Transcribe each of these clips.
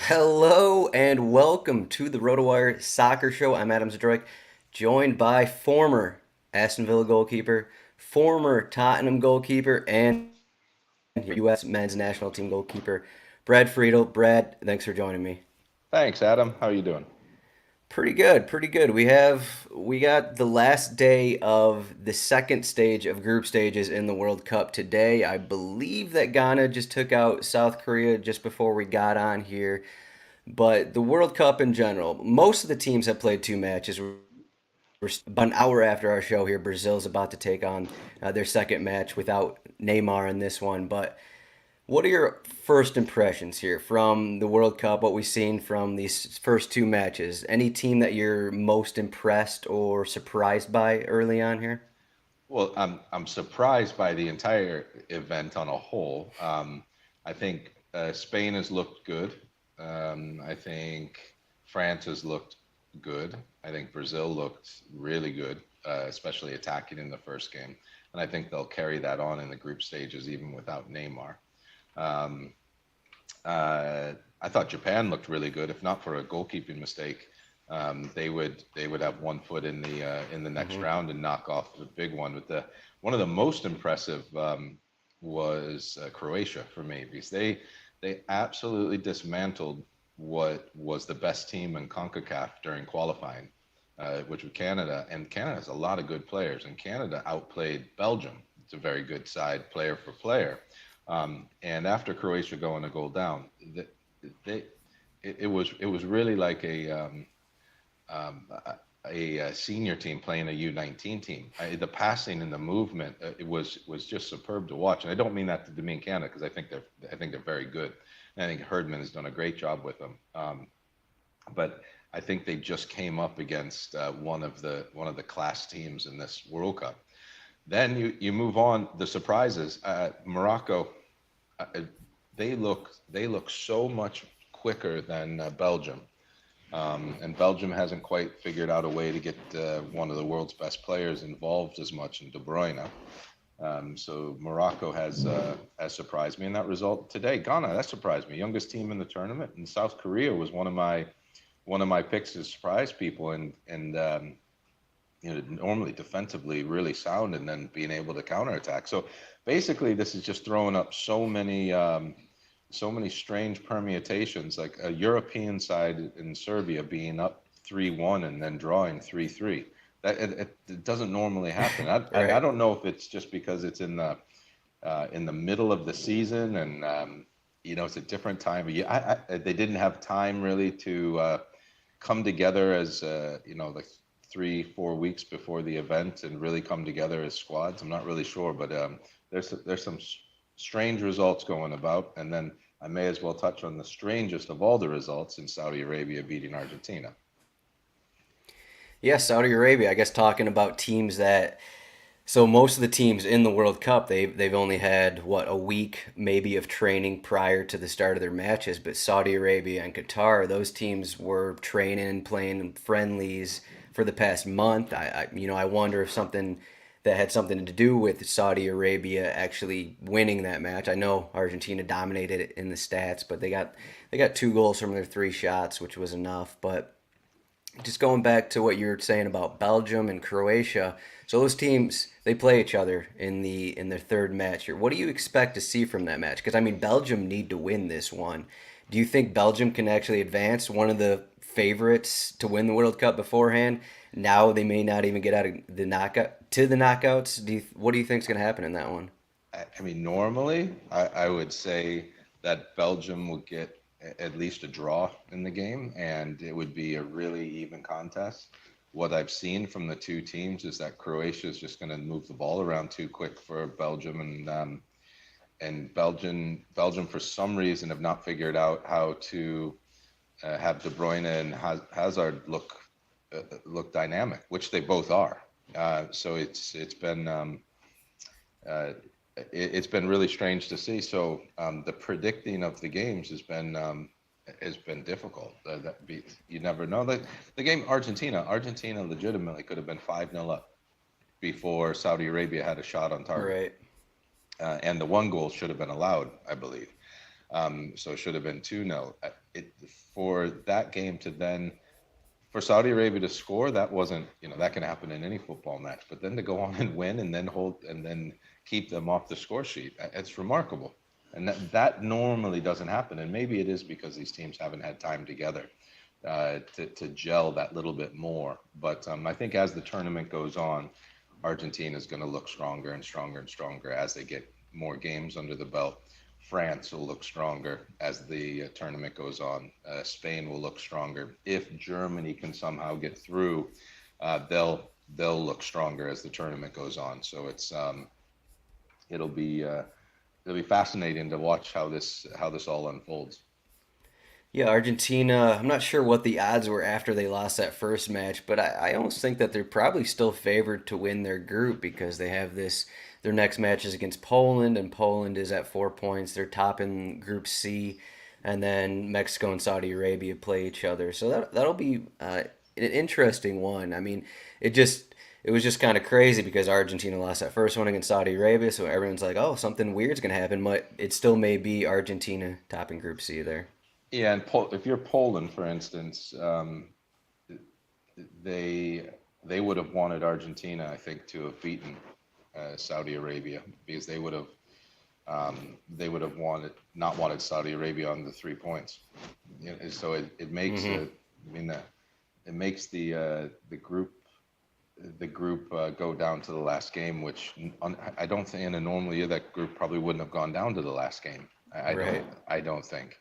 Hello and welcome to the RotoWire Soccer Show. I'm Adam Zdroik, joined by former Aston Villa goalkeeper, former Tottenham goalkeeper, and U.S. men's national team goalkeeper, Brad Friedel. Brad, thanks for joining me. Thanks, Adam. How are you doing? Pretty good, pretty good. We got the last day of the second stage of group stages in the World Cup today. I believe that Ghana just took out South Korea just before we got on here. But the World Cup in general, most of the teams have played two matches. We're about an hour after our show here. Brazil's about to take on their second match without Neymar in this one. But what are your first impressions here from the World Cup? What we've seen from these first two matches? Any team that you're most impressed or surprised by early on here? Well, I'm surprised by the entire event on a whole. I think Spain has looked good. I think France has looked good. I think Brazil looked really good, especially attacking in the first game. And I think they'll carry that on in the group stages, even without Neymar. Um, I thought Japan looked really good, if not for a goalkeeping mistake. They would have one foot in the next Hmm. round and knock off the big one. But the one of the most impressive was Croatia for me because they absolutely dismantled what was the best team in CONCACAF during qualifying, which was Canada. And Canada has a lot of good players, and Canada outplayed Belgium. It's a very good side, player for player. And after Croatia going a goal down, they it was really like um, a senior team playing a U19 team. The passing and the movement, it was just superb to watch. And I don't mean that to demean Canada because I think they're very good. And I think Herdman has done a great job with them. But I think they just came up against one of the class teams in this World Cup. Then you move on. The surprises, Morocco, uh, they look so much quicker than Belgium. And Belgium hasn't quite figured out a way to get one of the world's best players involved as much in De Bruyne. So Morocco has surprised me in that result today. Ghana, that surprised me. Youngest team in the tournament, and South Korea was one of my picks to surprise people, and normally defensively really sound, and then being able to counterattack. So basically, this is just throwing up so many strange permutations, like a European side in Serbia being up 3-1 and then drawing 3-3. It doesn't normally happen. I Right. don't know if it's just because it's in the middle of the season, and it's a different time of year. They didn't have time really to come together as like 3-4 weeks before the event and really come together as squads. I'm not really sure, but there's some strange results going about, and then I may as well touch on the strangest of all the results in Saudi Arabia beating Argentina. Yeah, Saudi Arabia. I guess talking about teams that so most of the teams in the World Cup, they've only had what a week maybe of training prior to the start of their matches. But Saudi Arabia and Qatar, those teams were training and playing friendlies for the past month. I wonder if something that had something to do with Saudi Arabia actually winning that match. I know Argentina dominated it in the stats, but they got two goals from their three shots, which was enough. But just going back to what you were saying about Belgium and Croatia, so those teams they play each other in their third match here. What do you expect to see from that match? Because I mean, Belgium need to win this one. Do you think Belgium can actually advance? One of the favorites to win the World Cup beforehand. Now they may not even get out of the knockouts. What do you think is going to happen in that one? I mean, normally I would say that Belgium will get at least a draw in the game, and it would be a really even contest. What I've seen from the two teams is that Croatia is just going to move the ball around too quick for Belgium, and Belgium for some reason have not figured out how to have De Bruyne and Hazard look dynamic, which they both are. So uh, it's been really strange to see. So the predicting of the games has been difficult. You never know. The game Argentina legitimately could have been 5-0 up before Saudi Arabia had a shot on target, Right. and the one goal should have been allowed, I believe. So it should have been 2-0. For that game to then for Saudi Arabia to score, that wasn't, that can happen in any football match. But then to go on and win and then hold and then keep them off the score sheet, it's remarkable. And that normally doesn't happen. And maybe it is because these teams haven't had time together to gel that little bit more. But I think as the tournament goes on, Argentina is going to look stronger and stronger and stronger as they get more games under the belt. France will look stronger as the tournament goes on. Spain will look stronger. If Germany can somehow get through, they'll look stronger as the tournament goes on. So it'll be it'll be fascinating to watch how this all unfolds. Yeah, Argentina, I'm not sure what the odds were after they lost that first match, but I almost think that they're probably still favored to win their group because they have their next match is against Poland, and Poland is at 4 points. They're top in Group C, and then Mexico and Saudi Arabia play each other. So that'll be an interesting one. I mean, it was just kind of crazy because Argentina lost that first one against Saudi Arabia, so everyone's like, oh, something weird's gonna happen, but it still may be Argentina topping Group C there. Yeah, and if you're Poland, for instance, they they would have wanted Argentina, I think, to have beaten Saudi Arabia because they would have not wanted Saudi Arabia on the 3 points. So it makes Hmm. I mean, it makes the group go down to the last game, which I don't think in a normal year that group probably wouldn't have gone down to the last game. Right. I don't think,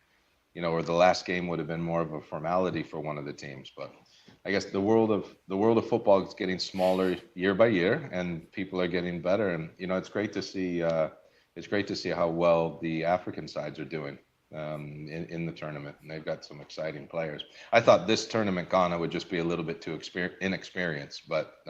or the last game would have been more of a formality for one of the teams. But I guess the world of football is getting smaller year by year, and people are getting better. And it's great to see how well the African sides are doing in the tournament, and they've got some exciting players. I thought this tournament Ghana would just be a little bit too inexperienced, but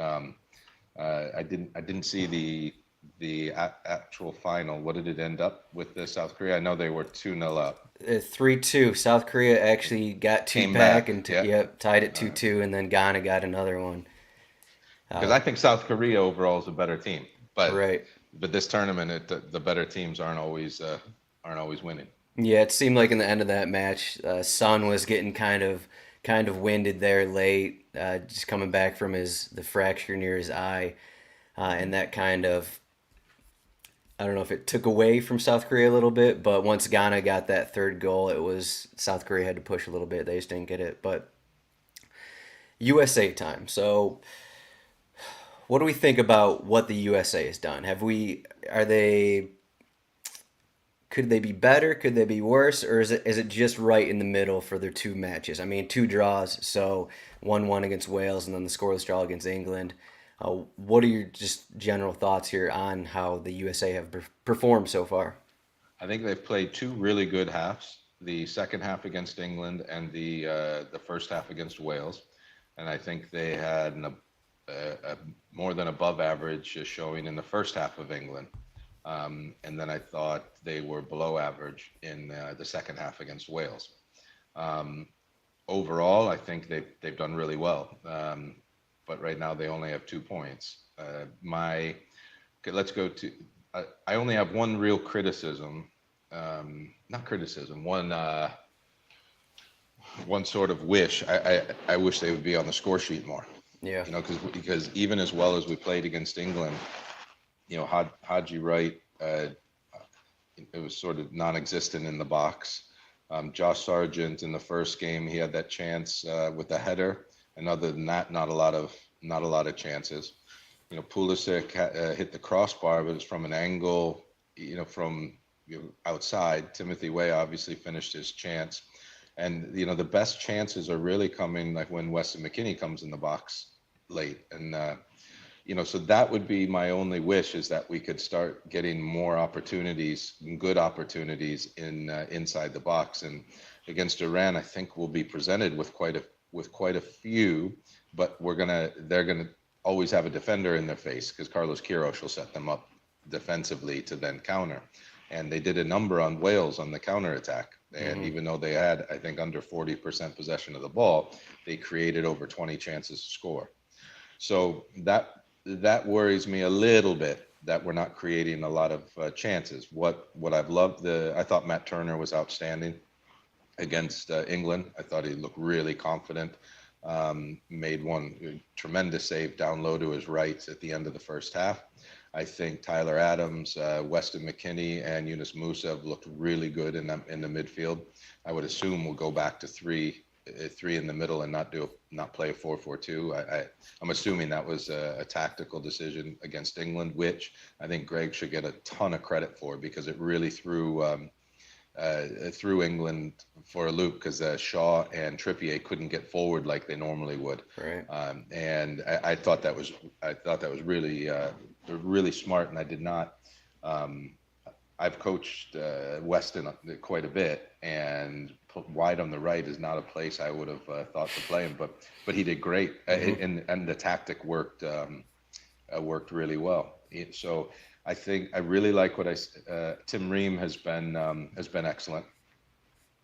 I didn't see the actual final. What did it end up with the South Korea? I know they were 2-0 up. 3-2. South Korea actually got two Came back back, and yeah. yep, tied it 2-2, and then Ghana got another one. Because Uh, I think South Korea overall is a better team, but right. this tournament, the better teams aren't always winning. Yeah, it seemed like in the end of that match, Son was getting kind of winded there late, just coming back from his the fracture near his eye, and that kind of I don't know if it took away from South Korea a little bit, but once Ghana got that third goal, it was South Korea had to push a little bit. They just didn't get it, but USA time. So, what do we think about what the USA has done? Are they could they be better? Could they be worse? Or is it just right in the middle for their two matches? I mean, two draws, so 1-1 against Wales and then the scoreless draw against England. What are your just general thoughts here on how the USA have performed so far? I think they've played two really good halves. The second half against England and the first half against Wales, and I think they had a more than above average showing in the first half of England. And then I thought they were below average in the second half against Wales. Um, Overall, I think they've done really well. But right now they only have 2 points. Okay, let's go to. I only have one real criticism, not criticism, one sort of wish. I wish they would be on the score sheet more. Yeah. Because even as well as we played against England, Haji Wright, it was sort of non-existent in the box. Josh Sargent in the first game, he had that chance with the header, and other than that, not a lot of chances. Pulisic hit the crossbar, but it was from an angle, from outside. Timothy Way obviously finished his chance, and the best chances are really coming like when Weston McKennie comes in the box late, and so that would be my only wish is that we could start getting more opportunities, good opportunities inside the box. And against Iran, I think we'll be presented with quite a few, but they're gonna always have a defender in their face because Carlos Queiroz will set them up defensively to then counter. And they did a number on Wales on the counter attack. And Hmm. even though they had, I think, under 40% possession of the ball, they created over 20 chances to score. So that worries me a little bit that we're not creating a lot of chances. What I've loved, I thought Matt Turner was outstanding against England. I thought he looked really confident. Made one tremendous save down low to his right at the end of the first half. I think Tyler Adams, Weston McKennie, and Yunus Musa have looked really good in the midfield. I would assume we'll go back to three in the middle and not play a 4-4-2. I'm assuming that was a tactical decision against England, which I think Greg should get a ton of credit for because it really threw England for a loop because Shaw and Trippier couldn't get forward like they normally would. Right. And I thought that was really smart, and I did not. I've coached Weston quite a bit, and wide on the right is not a place I would have thought to play him, but he did great, and the tactic worked really well. So I think I really like what Tim Ream has been excellent,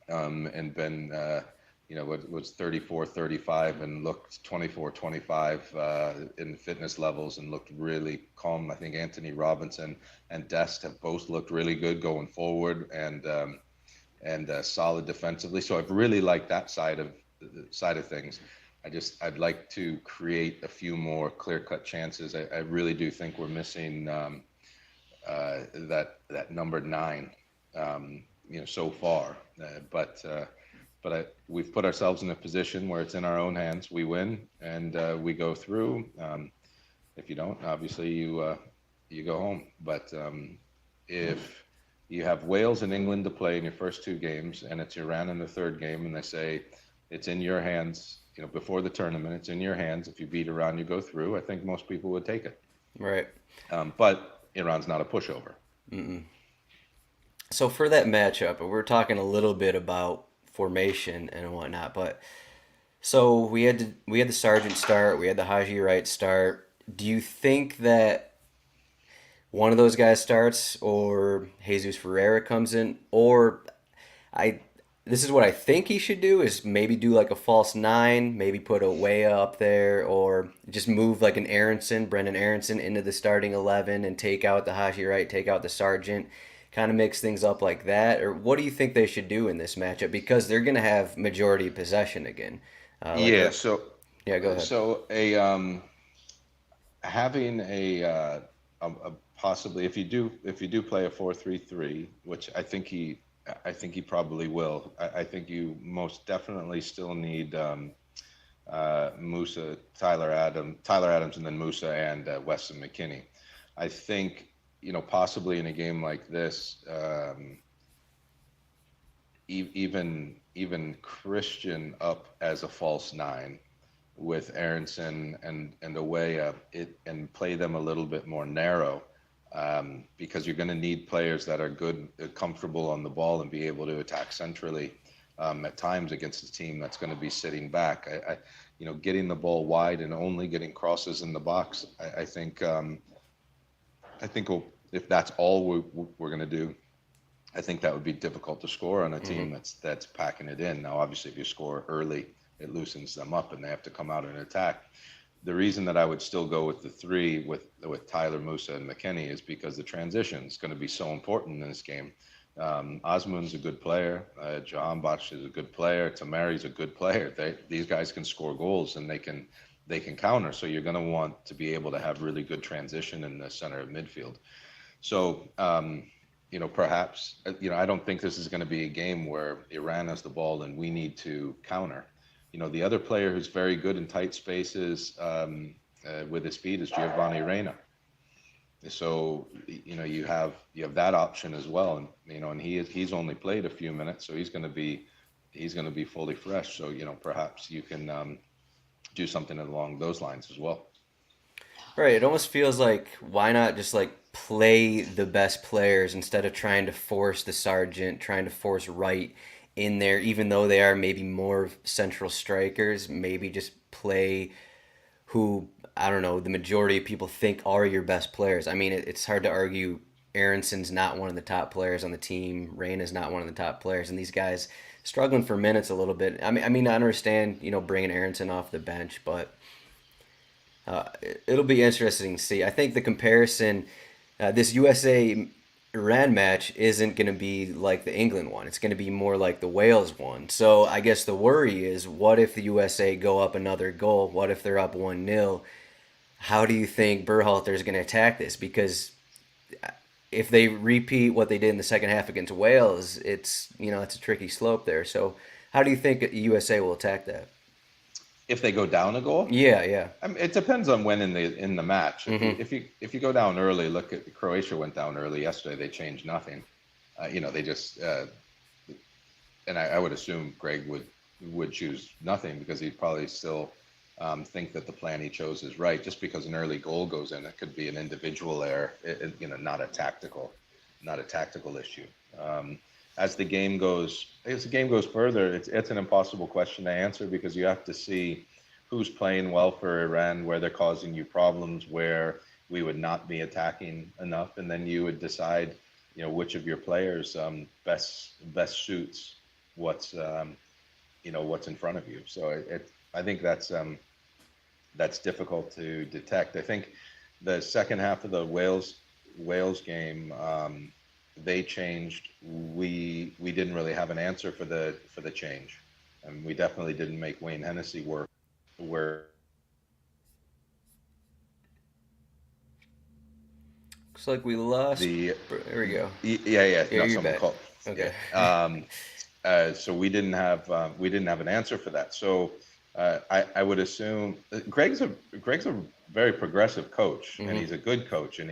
and been was 34, 35 and looked 24, 25 in fitness levels and looked really calm. I think Anthony Robinson and Dest have both looked really good going forward and solid defensively. So I've really liked that side of things. I'd like to create a few more clear-cut chances. I really do think we're missing that number 9, so far. But we've put ourselves in a position where it's in our own hands. We win and we go through. If you don't, obviously you go home. But if you have Wales and England to play in your first 2 games, and it's Iran in the 3rd game, and they say it's in your hands, before the tournament, it's in your hands. If you beat Iran, you go through. I think most people would take it. Right. But Iran's not a pushover. So for that matchup, we're talking a little bit about formation and whatnot, but so we had the Sargent start, we had the Haji Wright start. Do you think that one of those guys starts, or Jesus Ferreira comes in, or I this is what I think he should do is maybe do like a false 9, maybe put a way up there, or just move like an Brendan Aronson into the starting 11 and take out the Haji Wright, take out the Sargent, kind of mix things up like that? Or what do you think they should do in this matchup? Because they're going to have majority possession again. Yeah. So Yeah, go ahead. so a having a possibly if you do play a 4-3-3, which I think he probably will. I think you most definitely still need Musa, Tyler Adams, and then Musa and Weston McKennie. I think possibly in a game like this, even Christian up as a false 9 with Aronson and away and play them a little bit more narrow, because you're going to need players that are good, comfortable on the ball and be able to attack centrally at times against a team that's going to be sitting back. Getting the ball wide and only getting crosses in the box. I think if that's all we're going to do, I think that would be difficult to score on a team that's packing it in. Now, obviously, if you score early, it loosens them up and they have to come out and attack. The reason that I would still go with the 3 with Tyler, Musa, and McKennie is because the transition is going to be so important in this game. Osman's a good player. Jahanbakhsh is a good player. Tamari's a good player. These guys can score goals and they can counter. So you're going to want to be able to have really good transition in the center of midfield. So, perhaps, I don't think this is going to be a game where Iran has the ball and we need to counter. The other player who's very good in tight spaces with his speed is Giovanni Reina. So, you have that option as well, and he's only played a few minutes, so he's going to be fully fresh. So, perhaps you can do something along those lines as well. Right. It almost feels like why not just like play the best players instead of trying to force the Sargent, trying to force Wright in there, even though they are maybe more central strikers. Maybe just play who, I don't know, the majority of people think are your best players. I mean, it's hard to argue Aronson's not one of the top players on the team. Rain is not one of the top players, and these guys struggling for minutes a little bit. I mean, I understand, bringing Aronson off the bench, but it'll be interesting to see. I think the comparison This USA Iran match isn't going to be like the England one. It's going to be more like the Wales one. So I guess the worry is, what if the USA go up another goal? What if they're up 1-0? How do you think Berhalter is going to attack this? Because if they repeat what they did in the second half against Wales, it's a tricky slope there. So how do you think USA will attack that? If they go down a goal, Yeah, yeah. I mean, it depends on when in the match. Mm-hmm. If you go down early, look at Croatia went down early yesterday. They changed nothing. They just and I would assume Greg would choose nothing because he'd probably still think that the plan he chose is right. Just because an early goal goes in, it could be an individual error, not a tactical issue. As the game goes further, it's an impossible question to answer because you have to see who's playing well for Iran, where they're causing you problems, where we would not be attacking enough, and then you would decide, which of your players best suits what's what's in front of you. So I think that's difficult to detect. I think the second half of the Wales game, they changed. We didn't really have an answer for the change, and we definitely didn't make Wayne Hennessy work. Where Looks like we lost. the There we go. yeah, Yeah, no, you're someone back. called. Yeah. Okay. So we didn't have an answer for that. So I would assume Greg's a very progressive coach, and Mm-hmm. he's a good coach, and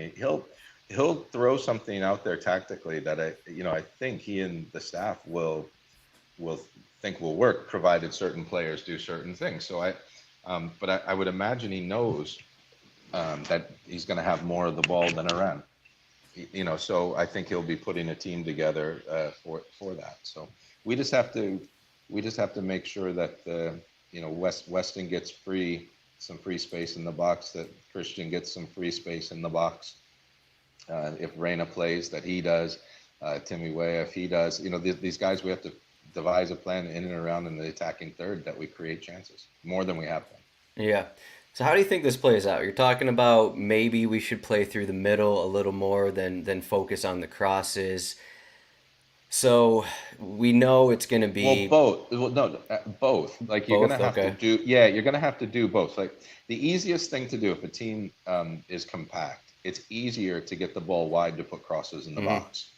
he'll throw something out there tactically that I think he and the staff will think will work, provided certain players do certain things. So I would imagine he knows that he's going to have more of the ball than Iran. So I think he'll be putting a team together for that. So we just have to make sure that Weston gets some free space in the box, that Christian gets some free space in the box. If Reina plays, that he does. Timmy Weah, if he does, these guys, we have to devise a plan in and around in the attacking third that we create chances more than we have been. Yeah. So how do you think this plays out? You're talking about maybe we should play through the middle a little more than focus on the crosses. So we know it's going to Well, be both. Well, no, both. Like you're both. gonna have to Okay. do. Yeah, you're gonna have to do both. Like the easiest thing to do if a team is compact, it's easier to get the ball wide to put crosses in the Mm-hmm. box.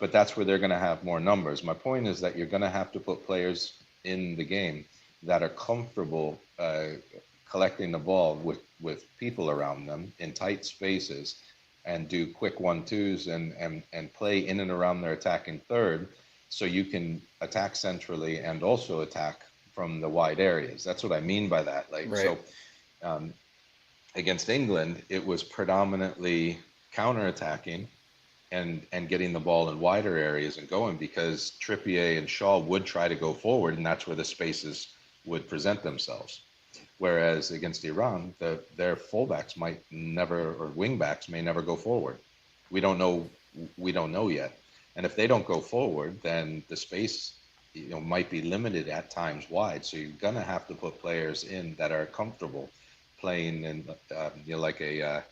But that's where they're gonna have more numbers. My point is that you're gonna have to put players in the game that are comfortable collecting the ball with people around them in tight spaces and do quick 1-2s and play in and around their attacking third so you can attack centrally and also attack from the wide areas. That's what I mean by that. Like, Right. so against England, it was predominantly counterattacking and getting the ball in wider areas and going, because Trippier and Shaw would try to go forward, and that's where the spaces would present themselves. Whereas against Iran, their fullbacks might never, or wingbacks may never go forward. We don't know. We don't know yet. And if they don't go forward, then the space, might be limited at times wide. So you're gonna have to put players in that are comfortable playing in, like a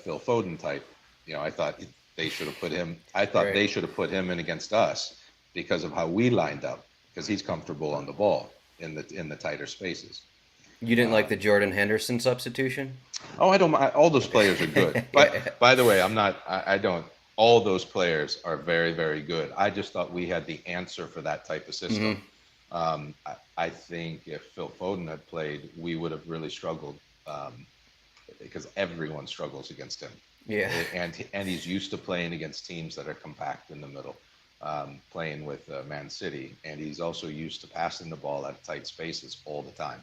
Phil Foden type. I thought they should have put him. I thought Right. they should have put him in against us because of how we lined up, because he's comfortable on the ball in the tighter spaces. You didn't like the Jordan Henderson substitution? Oh, I don't. All those players are good. But Yeah. by the way, I'm not. I don't. All those players are very, very good. I just thought we had the answer for that type of system. Mm-hmm. I think if Phil Foden had played, we would have really struggled, because everyone struggles against him, Yeah. and he's used to playing against teams that are compact in the middle, playing with Man City, and he's also used to passing the ball out of tight spaces all the time.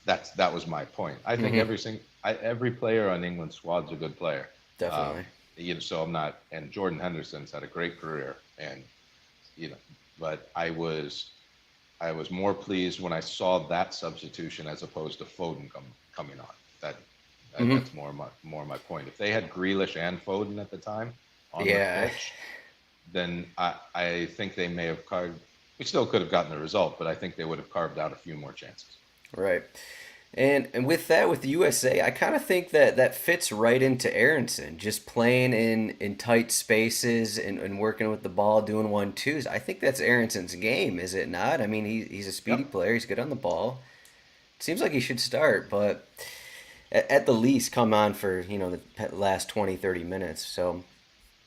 That was my point. I think Mm-hmm. every player on England's squad's a good player. Um, Definitely. so I'm not. And Jordan Henderson's had a great career, and you know, but I was more pleased when I saw that substitution as opposed to Foden coming on. That, Mm-hmm. that's more my point. If they had Grealish and Foden at the time on the Yeah. pitch, then I think they may have carved. We still could have gotten the result, but I think they would have carved out a few more chances. Right. And with that, with the USA, I kind of think that that fits right into Aronson, just playing in tight spaces and working with the ball, doing 1-2s. I think that's Aronson's game, is it not? I mean, he's a speedy Yep. player. He's good on the ball. Seems like he should start, but at the least come on for the last 20, 30 minutes. So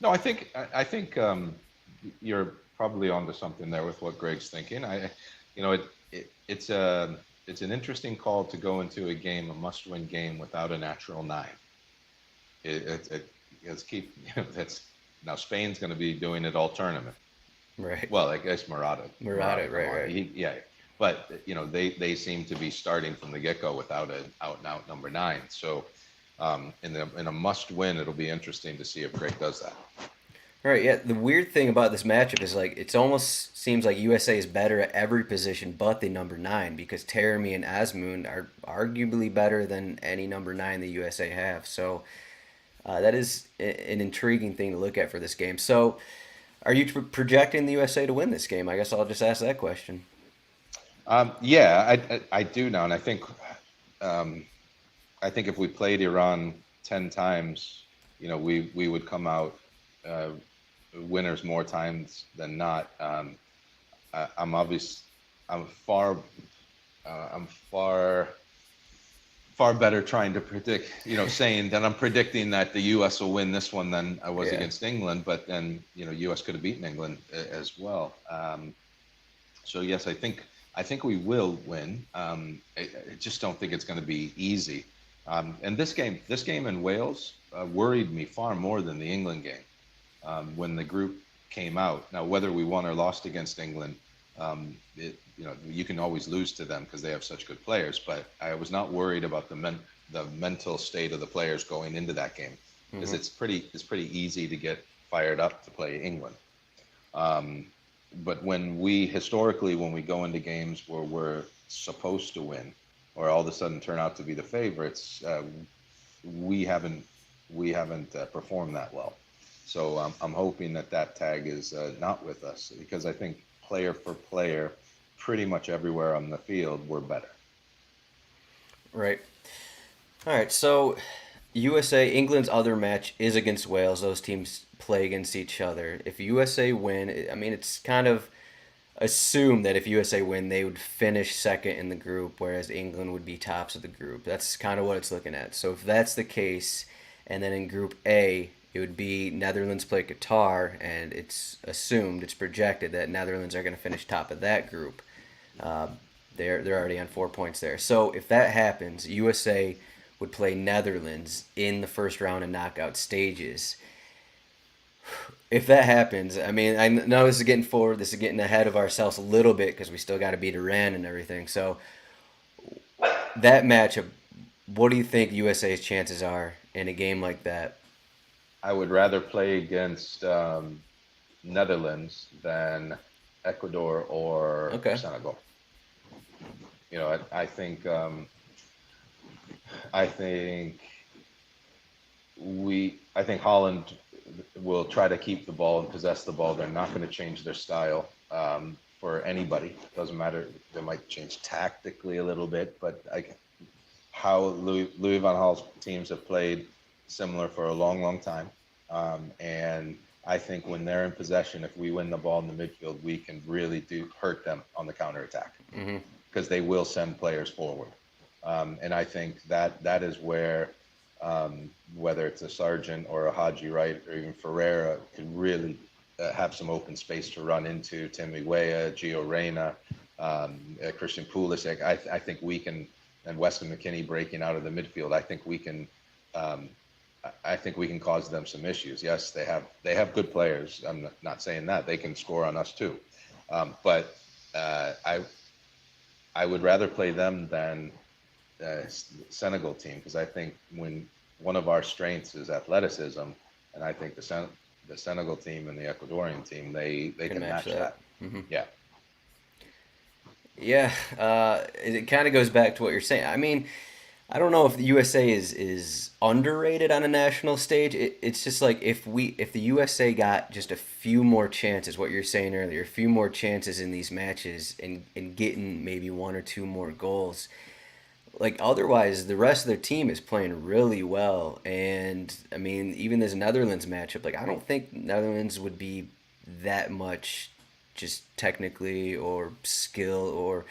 No, I think you're probably onto something there with what Greg's thinking. You know, it's it's an interesting call to go into a game, a must-win game, without a natural nine. It's keep that's now Spain's going to be doing it all tournament. right, Well, I guess Murata, Murata, come right, on, right. yeah. But they seem to be starting from the get-go without an out-and-out number nine. So in a must-win, it'll be interesting to see if Greg does that. Right, yeah. The weird thing about this matchup is like it's almost seems like USA is better at every position but the number nine because Taremi and Asmund are arguably better than any number nine the USA have. So that is an intriguing thing to look at for this game. So, are you projecting the USA to win this game? I guess I'll just ask that question. Yeah, I do now, and um, I think if we played Iran 10 times, we would come out uh, winners more times than not. I'm obvious. I'm far. I'm far better trying to predict. Saying that I'm predicting that the U.S. will win this one than I was Yeah. against England. But then U.S. could have beaten England as well. So yes, I think we will win. I just don't think it's going to be easy. And this game in Wales worried me far more than the England game when the group came out. Now, whether we won or lost against England, you can always lose to them because they have such good players. But I was not worried about the mental state of the players going into that game because Hmm. it's pretty easy to get fired up to play England. Um, but when we go into games where we're supposed to win, or all of a sudden turn out to be the favorites, we haven't performed that well. So I'm hoping that tag is not with us because I think player for player, pretty much everywhere on the field, we're better. Right. All right. So, USA England's other match is against Wales. Those teams play against each other. If USA win, I mean it's kind of assume that if USA win, they would finish second in the group, whereas England would be tops of the group. That's kind of what it's looking at. So if that's the case, and then in Group A, it would be Netherlands play Qatar, and it's assumed, it's projected that Netherlands are going to finish top of that group. Uh, they're already on 4 points there. So if that happens, USA would play Netherlands in the first round of knockout stages. If that happens, I mean, I know this is getting forward. This is getting ahead of ourselves a little bit because we still got to beat Iran and everything. So that matchup, what do you think USA's chances are in a game like that? I would rather play against Netherlands than Ecuador or Okay. Senegal. I think I think Holland will try to keep the ball and possess the ball. They're not going to change their style for anybody. Doesn't matter. They might change tactically a little bit, but how Louis van Gaal's teams have played similar for a long, long time. And I think when they're in possession, if we win the ball in the midfield, we can really do hurt them on the counterattack Hmm. because they will send players forward. And I think that is where whether it's a Sargent or a Haji Wright or even Ferreira could really have some open space to run into Timmy Weah, Gio Reyna, Christian Pulisic. I think we can, and Weston McKennie breaking out of the midfield. Um, I think we can cause them some issues. Yes, they have good players. I'm not saying that they can score on us too, but I would rather play them than Senegal team because I think when one of our strengths is athleticism, and I think the Senegal team and the Ecuadorian team they Can can match match that. that. Hmm. Yeah, Yeah. It kind of goes back to what you're saying. I mean, I don't know if the USA is underrated on a national stage. It's just like if the USA got just a few more chances, what you're saying earlier, a few more chances in these matches and getting maybe one or two more goals, like otherwise the rest of their team is playing really well. And I mean, even this Netherlands matchup, like I don't think Netherlands would be that much just technically or skill or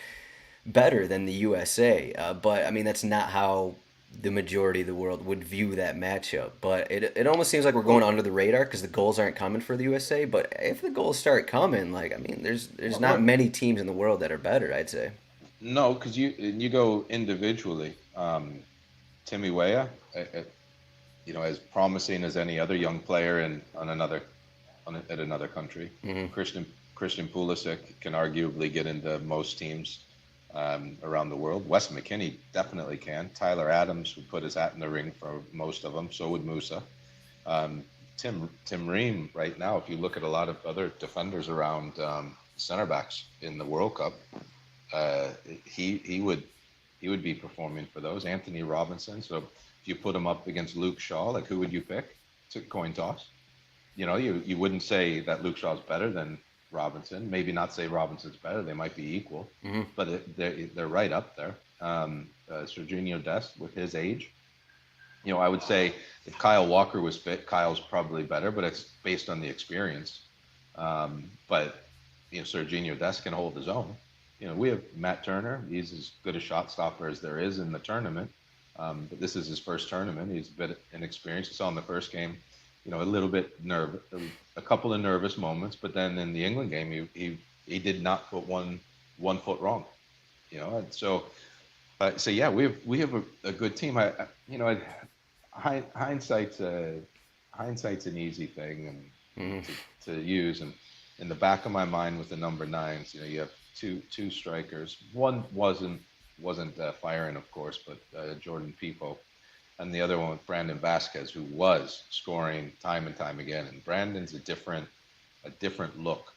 better than the USA. But I mean, that's not how the majority of the world would view that matchup. But it almost seems like we're going Well, under the radar because the goals aren't coming for the USA. But if the goals start coming, like I mean, there's not right. many teams in the world that are better, I'd say. No, because you go individually. Timmy Weah, as promising as any other young player in on another at another country. Hmm. Christian Pulisic can arguably get into most teams around the world. Wes McKinney definitely can. Tyler Adams would put his hat in the ring for most of them. So would Musa. Um, Tim Ream right now. If you look at a lot of other defenders around center backs in the World Cup, uh, he would be performing for those. Anthony Robinson. So if you put him up against Luke Shaw, like who would you pick? It's a coin toss. You wouldn't say that Luke Shaw's better than Robinson. Maybe not say Robinson's better. They might be equal, Hmm. but they're right up there. Serginho Dest with his age, I would say if Kyle Walker was fit, Kyle's probably better, but it's based on the experience. But Serginho Dest can hold his own. We have Matt Turner. He's as good a shot stopper as there is in the tournament. But this is his first tournament. He's a bit inexperienced. You saw in the first game, a little bit nervous, a couple of nervous moments. But then in the England game, he did not put one foot wrong. And so yeah, we have a good team. Hindsight's hindsight's an easy thing and Hmm. to use. And in the back of my mind with the number nines, you have two strikers. One wasn't firing, of course, but Jordan Pipo, and the other one with Brandon Vasquez, who was scoring time and time again. And Brandon's a different look.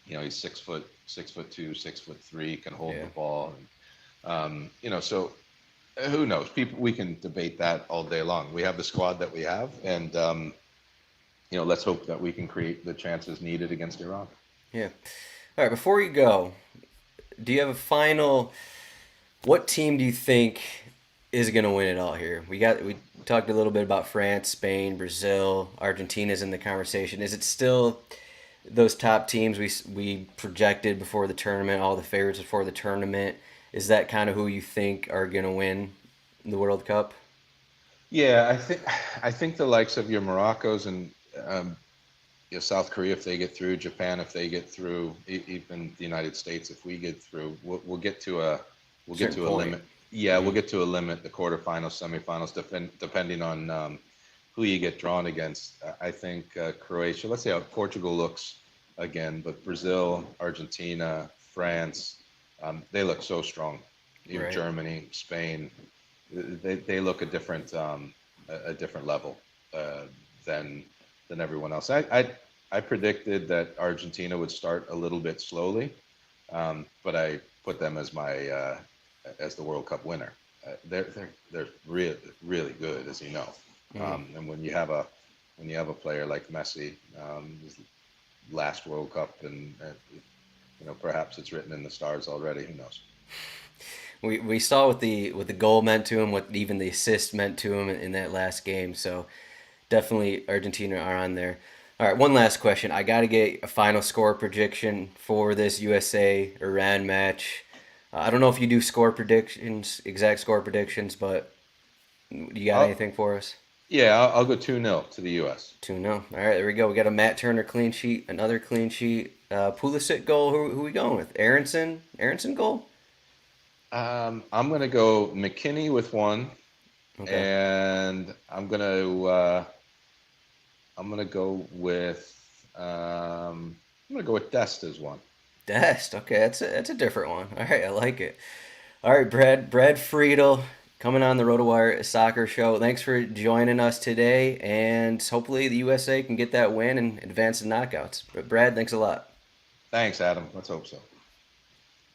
He's 6'2", 6'3", can hold Yeah. the ball. So who knows? People, we can debate that all day long. We have the squad that we have, and let's hope that we can create the chances needed against Iran. Yeah. All right. Before you go, do you have a final? What team do you think is going to win it all here? We talked a little bit about France, Spain, Brazil, Argentina's in the conversation. Is it still those top teams we projected before the tournament, all the favorites before the tournament? Is that kind of who you think are going to win the World Cup? Yeah, I think the likes of your Moroccos and um, South Korea if they get through, Japan if they get through, even the United States if we get through, we'll get to a we'll get Certain to a point. limit. Yeah, we'll Hmm. get to a limit, the quarterfinals, semifinals, depending on who you get drawn against. I think Croatia. Let's see how Portugal looks again, but Brazil, Argentina, France, they look so strong. Right. Germany, Spain, they look a different level uh, than everyone else. I predicted that Argentina would start a little bit slowly, but I put them as the World Cup winner. They're really really good, as you know. Hmm. And when you have a player like Messi, his last World Cup, and perhaps it's written in the stars already. Who knows? We saw what the goal meant to him, what even the assist meant to him in that last game. So definitely Argentina are on there. All right, one last question. I got to get a final score prediction for this USA Iran match. I don't know if you do score predictions, exact score predictions, but you got I'll, anything for us? yeah, I'll go 2-0 to the U.S. 2-0. All right, there we go. We got a Matt Turner clean sheet, another clean sheet. Pulisic goal. Who we going with? Aronson? Aronson goal? I'm gonna go McKinney with one, Okay. and I'm gonna go with Dest as one. Dest. Okay, that's a different one. All right, I like it. All right, Brad Friedel coming on the RotoWire Soccer Show. Thanks for joining us today, and hopefully the USA can get that win and advance the knockouts. But Brad, thanks a lot. Thanks, Adam. Let's hope so.